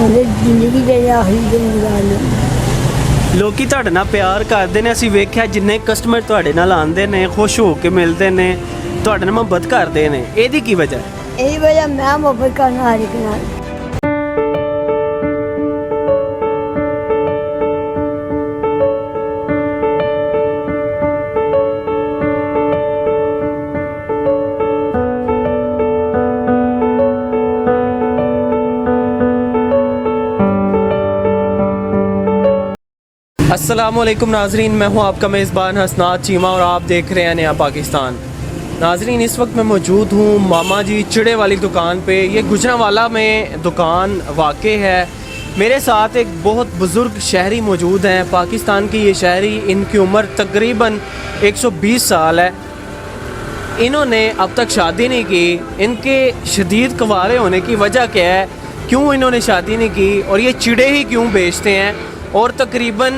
ਉਹਦੇ ਜ਼ਿੰਦਗੀ ਦੇ ਆਖਰੀ ਦਿਨ ਗੁਜ਼ਾਰਨੇ। ਲੋਕੀ ਤੁਹਾਡੇ ਨਾਲ ਪਿਆਰ ਕਰਦੇ ਨੇ, ਅਸੀਂ ਵੇਖਿਆ ਜਿੰਨੇ ਕਸਟਮਰ ਤੁਹਾਡੇ ਨਾਲ ਆਉਂਦੇ ਨੇ ਖੁਸ਼ ਹੋ ਕੇ ਮਿਲਦੇ ਨੇ, ਤੁਹਾਡੇ ਨਾਲ ਮੁਹੱਬਤ ਕਰਦੇ ਨੇ, ਇਹਦੀ ਕੀ ਵਜ੍ਹਾ ਹੈ? ਇਹਦੀ ਵਜ੍ਹਾ ਮੈਂ ਮੁਹੱਬਤ ਕਰਨਾ ਹਰ ਇੱਕ ਨਾਲ। अस्सलामुअलैकुम नाजरीन, मैं हूं आपका मेज़बान हसनात चीमा और आप देख रहे हैं नया पाकिस्तान। नाजरीन, इस वक्त मैं मौजूद हूं मामा जी चिड़े वाली दुकान पे। ये गुजरांवाला में दुकान वाक़ है। मेरे साथ एक बहुत बुज़ुर्ग शहरी मौजूद हैं। पाकिस्तान की ये शहरी, इनकी उम्र तकरीबन 120 साल है। इन्होंने अब तक शादी नहीं की। इनके शदीद कवारे होने की वजह क्या है, क्यों इन्होंने शादी नहीं की और ये चिड़े ही क्यों बेचते हैं? और तकरीबन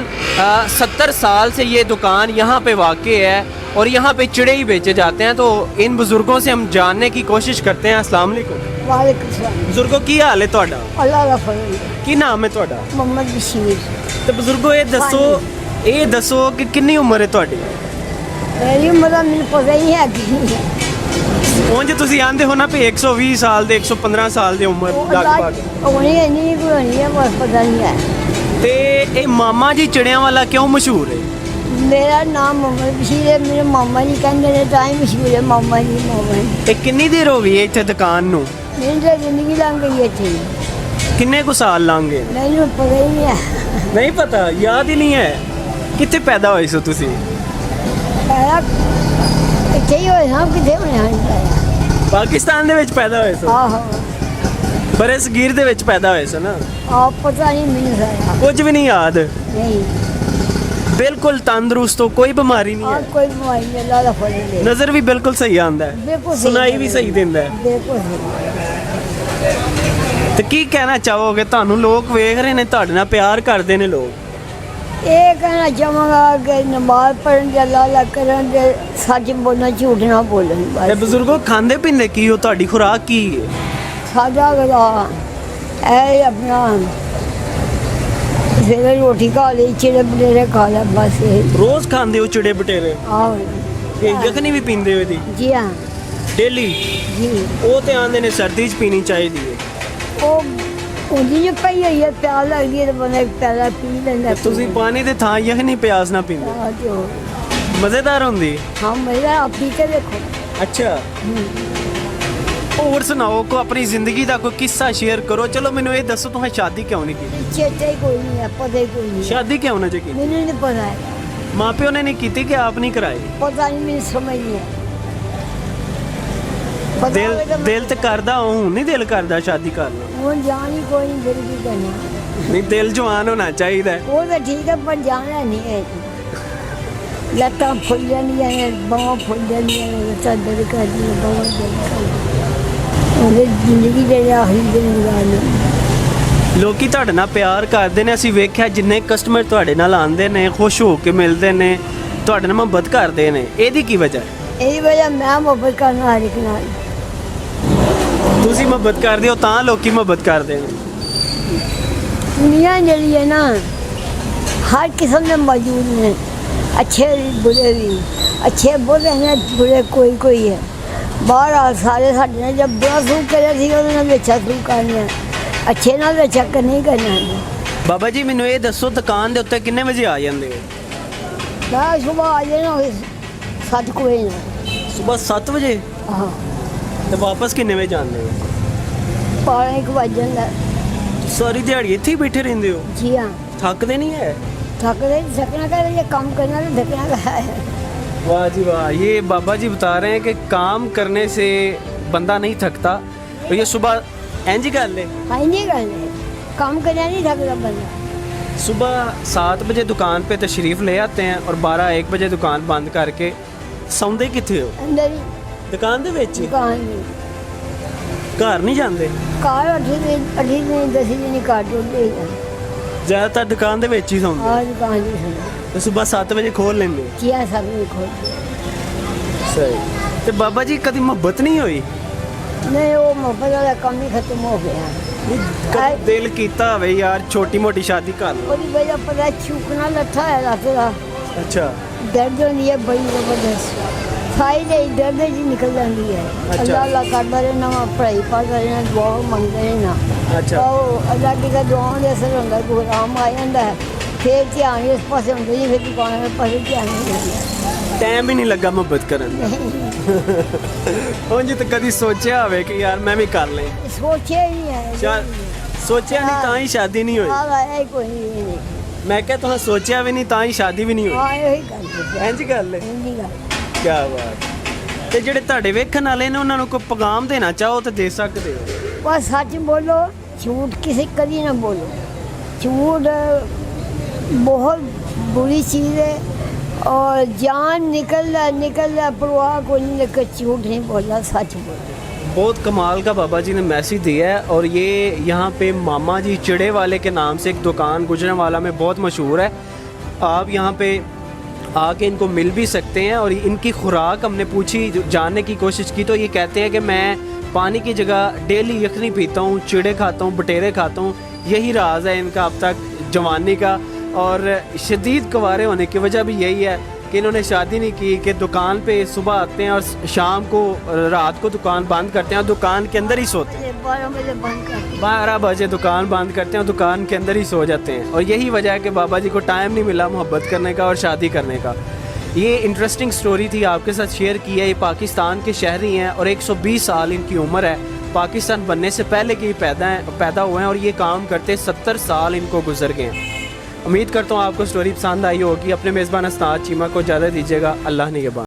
70 साल से ये दुकान यहाँ पे वाक़ है और यहाँ पे चिड़े ही बेचे जाते हैं। तो इन बुज़ुर्गों से हम जानने की कोशिश करते हैं। अस्सलाम वालेकुम। वालेकुम सलाम। बुज़ुर्गों की हाल है तुहाडा? अल्लाह दा फजल है। की नाम है तुहाडा? मोहम्मद बशीर। तो बुज़ुर्गों ये दसो कि कितनी उम्र है तुहाडी? मेरी उम्र मैंने पता ही है कि उंज तुसीं आंदे हो ना भी 120 साल दे 115 साल दी उम्र लगभग होनी है, नहीं कोई होनी है, बस पता नहीं है। ते ये मामा जी चिड़ियां वाला क्यों मशहूर है? मेरा नाम मोहम्मद बशीर है। मेरे मामा जी कहते हैं टाइम मशहूर है मामा जी। मामा जी ते कितनी देर हो गई है इत्थे दुकान नूं? मेरी तो जिंदगी लंघ गई है इत्थे। किन्ने को साल लंघ गए? मैंने पता ही नहीं है। नहीं पता, याद ही नहीं है। कितने पैदा होए सो तुसी? पैदा इत्थे ही होए ना, किथे होने हैं? पाकिस्तान दे विच पैदा होए सो? आहो। बड़े सगीर दे विच पैदा होए सो ना? आप पता नहीं मैंने सारा कुछ भी नहीं याद? नहीं। बिल्कुल तंदुरुस्त हो, कोई बीमारी नहीं और है? कोई बीमारी नहीं, अल्लाह दा फजल है। नजर भी बिल्कुल सही आंदा है, बिल्कुल सही सुनाई भी है। सही दिंदा है। बिल्कुल सही। ਤੇ ਕੀ ਕਹਿਣਾ ਚਾਹੋਗੇ? ਤੁਹਾਨੂੰ ਲੋਕ ਵੇਖ ਰਹੇ ਨੇ, ਤੁਹਾਡੇ ਨਾਲ ਪਿਆਰ ਕਰਦੇ ਨੇ ਲੋਕ। ਇਹ ਕਹਿਣਾ ਚਾਹਾਂਗਾ ਕਿ ਨਮਾਜ਼ ਪੜ੍ਹਨ ਦੇ ਅੱਲਾਹ ਅੱਲਾਹ ਕਰਨ ਦੇ, ਸੱਚ ਬੋਲਣਾ ਝੂਠ ਨਾ ਬੋਲਣ। ਤੇ ਬਸ ਬਜ਼ੁਰਗੋ ਖਾਂਦੇ ਪੀਂਦੇ ਕੀ ਹੋ? ਤੁਹਾਡੀ ਖੁਰਾਕ ਕੀ ਹੈ? ਸਾਦਾ ਗਦਾ ਇਹ ਆਪਣਾ ਸਵੇਰੇ ਰੋਟੀ ਖਾ ਲਈ, ਚਿੜੇ ਬਟੇਰੇ ਖਾ ਲਿਆ, ਬਸ ਇਹ। ਰੋਜ਼ ਖਾਂਦੇ ਹੋ ਚਿੜੇ ਬਟੇਰੇ? ਆਹੋ ਤੇ ਯਖਨੀ ਵੀ ਪੀਂਦੇ ਹੋ ਇਹਦੀ ਜੀ ਹਾਂ ਡੇਲੀ? ਜੀ। ਉਹ ਤੇ ਆਂਦੇ ਨੇ ਸਰਦੀ 'ਚ ਪੀਣੀ ਚਾਹੀਦੀ ਹੈ। ਉਹ ਉਹਦੀ ਜੇ ਪਈ ਹੋਈ ਹੈ, ਪਿਆਸ ਲੱਗਦੀ ਹੈ ਤਾਂ ਬੰਦਾ ਇੱਕ ਪਿਆਲਾ ਪੀ ਲੈਂਦਾ। ਤੁਸੀਂ ਪਾਣੀ ਦੇ ਥਾਂ ਯਖਨੀ ਪਿਆਸ ਨਾ ਪੀਂਦੇ? ਹਾਂ ਜੋ ਮਜ਼ੇਦਾਰ ਹੁੰਦੀ? ਹਾਂ ਮੇਰਾ ਆਪ ਪੀ ਕੇ ਦੇਖੋ। ਅੱਛਾ, ਹੋਰ ਸੁਣਾਓ, ਕੋ ਆਪਣੀ ਜ਼ਿੰਦਗੀ ਦਾ ਕੋਈ ਕਿੱਸਾ ਸ਼ੇਅਰ ਕਰੋ। ਚਲੋ ਮੈਨੂੰ ਇਹ ਦੱਸੋ, ਤੁਸੀਂ ਸ਼ਾਦੀ ਕਿਉਂ ਨਹੀਂ ਕੀਤੀ? ਚੇਤਾ ਹੀ ਕੋਈ ਨਹੀਂ ਹੈ, ਪਤਾ ਹੀ ਕੋਈ ਨਹੀਂ ਹੈ। ਸ਼ਾਦੀ ਕਿਉਂ ਨਾ ਕੀਤੀ? ਮੈਨੂੰ ਨਹੀਂ ਪਤਾ ਹੈ। ਮਾਂ ਪਿਓ ਨੇ ਨਹੀਂ ਕੀਤੀ ਕਿ ਆਪ ਨਹੀਂ ਕਰਾਈ? ਪਤਾ ਨਹੀਂ, ਮੈਨੂੰ ਸਮਝ ਨਹੀਂ ਹੈ। ਪਤਾ ਹੋਵੇ ਤਾਂ ਦਿਲ ਤੇ ਕਰਦਾ, ਹੁਣ ਨਹੀਂ ਦਿਲ ਕਰਦਾ ਸ਼ਾਦੀ ਕਰਨਾ? ਹੁਣ ਜਾਣ ਹੀ ਕੋਈ ਨਹੀਂ, ਫਿਰ ਕੀ ਕਰਨਾ। ਨਹੀਂ, ਦਿਲ ਜਵਾਨ ਹੋਣਾ ਚਾਹੀਦਾ ਹੈ। ਉਹ ਤਾਂ ਠੀਕ ਹੈ, ਪਰ ਜਾਣਾ ਨਹੀਂ ਹੈ। ਲੱਤਾਂ ਫੁੱਲ ਜਾਂਦੀਆਂ ਨੇ, ਬਾਹਾਂ ਫੁੱਲ ਜਾਂਦੀਆਂ ਨੇ, ਲੱਤਾਂ ਦਰਦ ਕਰਦੀਆਂ, ਬਾਹਾਂ ਦਰਦ ਕਰਦੀਆਂ। ਉਹਦੇ ਜ਼ਿੰਦਗੀ ਦੇ ਆਖਰੀ ਦਿਨ ਗੁਜ਼ਾਰਨੇ। ਲੋਕੀ ਤੁਹਾਡੇ ਨਾਲ ਪਿਆਰ ਕਰਦੇ ਨੇ, ਅਸੀਂ ਵੇਖਿਆ ਜਿੰਨੇ ਕਸਟਮਰ ਤੁਹਾਡੇ ਨਾਲ ਆਉਂਦੇ ਨੇ ਖੁਸ਼ ਹੋ ਕੇ ਮਿਲਦੇ ਨੇ, ਤੁਹਾਡੇ ਨਾਲ ਮੁਹੱਬਤ ਕਰਦੇ ਨੇ, ਇਹਦੀ ਕੀ ਵਜ੍ਹਾ ਹੈ? ਇਹਦੀ ਵਜ੍ਹਾ ਮੈਂ ਮੁਹੱਬਤ ਕਰਨਾ ਹਰ ਇੱਕ ਨਾਲ। ਤੁਸੀਂ ਮੁਹੱਬਤ ਕਰਦੇ ਹੋ ਤਾਂ ਲੋਕੀ ਮੁਹੱਬਤ ਕਰਦੇ ਨੇ। ਦੁਨੀਆ ਜਿਹੜੀ ਹੈ ਨਾ, ਹਰ ਕਿਸਮ ਦੇ ਮੌਜੂਦ ਨੇ, ਅੱਛੇ ਵੀ ਬੁਰੇ ਵੀ। ਅੱਛੇ ਬੁਰੇ ਨੇ, ਬੁਰੇ ਕੋਈ ਕੋਈ ਹੈ। ਬਾਹਰ ਆ ਸਾਰੇ ਸਾਡੇ ਨਾਲ ਜਦ ਬੁਰਾ ਸਲੂਕ ਕਰਿਆ ਸੀ, ਉਹਦੇ ਨਾਲ ਅੱਛਾ ਸਲੂਕ ਕਰਨਾ, ਅੱਛੇ ਨਾਲ ਅੱਛਾ ਨਹੀਂ ਕਰਨਾ। ਬਾਬਾ ਜੀ ਮੈਨੂੰ ਇਹ ਦੱਸੋ, ਦੁਕਾਨ ਦੇ ਉੱਤੇ ਕਿੰਨੇ ਵਜੇ ਆ ਜਾਂਦੇ ਹੋ? ਮੈਂ ਸੁਬਾਹ ਆ ਜਾਣਾ 7 ਵਜੇ। ਸਵੇਰ 7 ਵਜੇ? ਹਾਂ। ਤੇ ਵਾਪਸ ਕਿੰਨੇ ਵਜੇ ਜਾਂਦੇ ਹੋ? 12 ਵਜ ਜਾਂਦਾ। ਸਾਰੀ ਦਿਹਾੜੀ ਇੱਥੇ ਹੀ ਬੈਠੇ ਰਹਿੰਦੇ ਹੋ? ਜੀ ਹਾਂ। ਥੱਕਦੇ नहीं है? थकने थकना का ये काम करना तो थकना का है। वाह जी वाह, ये बाबा जी बता रहे हैं कि काम करने से बंदा नहीं थकता। तो ये सुबह इंज गल है? हाँ नहीं करने, काम करना नहीं थकता बंदा। सुबह 7 बजे दुकान पे तशरीफ़ ले आते हैं और 12-1 बजे दुकान बंद करके सौंदे किथे हो? अंदर ही दुकान दे विच? दुकान में। घर नहीं जाते? कार 8 दिन 10 दिन काट होते हैं। ज़्यादातर दुकान दे विच ही सौंदे? हाँ दुकान में। तो सुबह 7 बजे खोल लेंगे? किया सब नहीं खोल। सही। तो बाबा जी कभी मोहब्बत नहीं हुई? नहीं, वो मोहब्बत वाला काम ही खत्म हो गया। कभी दिल कीता होवे यार छोटी मोटी शादी कर लो। ਉਹਦੀ ਵਜ੍ਹਾ ਪਤਾ ਚੁੱਕਣਾ ਲੱਥਾ ਹੈ ਰਾਤ ਦਾ अच्छा ਦਰਦ ਹੁੰਦੀ ਹੈ ਬੜੀ ਜ਼ਬਰਦਸਤ ਸਾਰੀ ਦੇ ਦਰਦ ਜੀ ਨਿਕਲ ਜਾਂਦੀ ਹੈ ਅੱਲਾ ਅੱਲਾ ਕਰਦਾ ਰਹਿਣਾ ਵਾ ਪੜ੍ਹਾਈ ਪੜ੍ਹਦਾ ਰਹਿਣਾ ਦੁਆ ਮੰਗਦੇ ਰਹਿਣਾ अच्छा ਉਹ ਅੱਲਾ ਦੀ ਦੁਆਵਾਂ ਦੇ ਅਸਰ ਹੁੰਦਾ ਕੋਈ ਆਰਾਮ ਆ ਜਾਂਦਾ ਹੈ ਫਿਰ ਧਿਆਨ ਇਸ ਪਾਸੇ ਹੁੰਦਾ ਜੀ ਫਿਰ ਦੁਕਾਨ ਦੇ ਪਾਸੇ ਧਿਆਨ ਨਹੀਂ ਜਾਂਦਾ ਟਾਈਮ ਹੀ ਨਹੀਂ ਲੱਗਾ ਮੁਹੱਬਤ ਕਰਨ ਦਾ। ਹੁਣ ਜੀ ਤਾਂ ਕਦੀ ਸੋਚਿਆ ਹੋਵੇ ਕਿ ਯਾਰ ਮੈਂ ਵੀ ਕਰ ਲਾਂ। ਸੋਚਿਆ ਹੀ ਹੈ ਚੱਲ ਸੋਚਿਆ ਨਹੀਂ ਤਾਂ ਹੀ ਸ਼ਾਦੀ ਨਹੀਂ ਹੋਈ। ਆ ਆਇਆ ਕੋਈ ਨਹੀਂ ਮੈਂ ਕਿਹਾ ਤੁਸੀਂ ਸੋਚਿਆ ਵੀ ਨਹੀਂ ਤਾਂ ਹੀ ਸ਼ਾਦੀ ਵੀ ਨਹੀਂ ਹੋਈ। ਹਾਂ ਇਹੀ ਗੱਲ ਇੰਝ ਗੱਲ ਹੈ। ਇੰਨੀ ਗੱਲ ਕੀ ਬਾਤ। ਤੇ ਜਿਹੜੇ ਤੁਹਾਡੇ ਵੇਖਣ ਵਾਲੇ ਨੇ ਉਹਨਾਂ ਨੂੰ ਕੋਈ ਪੈਗਾਮ ਦੇਣਾ ਚਾਹੋ ਤਾਂ ਦੇ ਸਕਦੇ ਹੋ। बस सच बोलो झूठ किसी कभी ना बोलो झूठ बहुत बुरी चीज़ है और जान निकल रहा परवाह को नहीं लेकर झूठ नहीं बोलना सच बोलो। बहुत कमाल का बाबा जी ने मैसेज दिया है और ये यहाँ पे मामा जी चिड़े वाले के नाम से एक दुकान गुजरांवाला में बहुत मशहूर है। आप यहाँ पे आके इनको मिल भी सकते हैं और इनकी खुराक हमने पूछी जानने की कोशिश की तो ये कहते हैं कि मैं पानी की जगह डेली यखनी पीता हूँ चिड़े खाता हूँ बटेरे खाता हूँ यही राज है इनका अब तक जवानी का। और शदीद कुंवारे होने की वजह भी यही है कि इन्होंने शादी नहीं की कि दुकान पे सुबह आते हैं और शाम को रात को दुकान बंद करते हैं और दुकान के अंदर ही सोते हैं। 12 बजे बंद कर 12 बजे दुकान बंद करते हैं और दुकान के अंदर ही सो जाते हैं और यही वजह है कि बाबा जी को टाइम नहीं मिला मोहब्बत करने का और शादी करने का। ये इंटरेस्टिंग स्टोरी थी आपके साथ शेयर की है। ये पाकिस्तान के शहरी हैं और 120 साल इनकी उम्र है। पाकिस्तान बनने से पहले के ही पैदा हुए हैं और ये काम करते 70 साल इनको गुजर गए हैं। उम्मीद करता हूँ आपको स्टोरी पसंद आई होगी। अपने मेज़बान अस्ताद चीमा को इजाज़त दीजिएगा। अल्लाह निगहबान।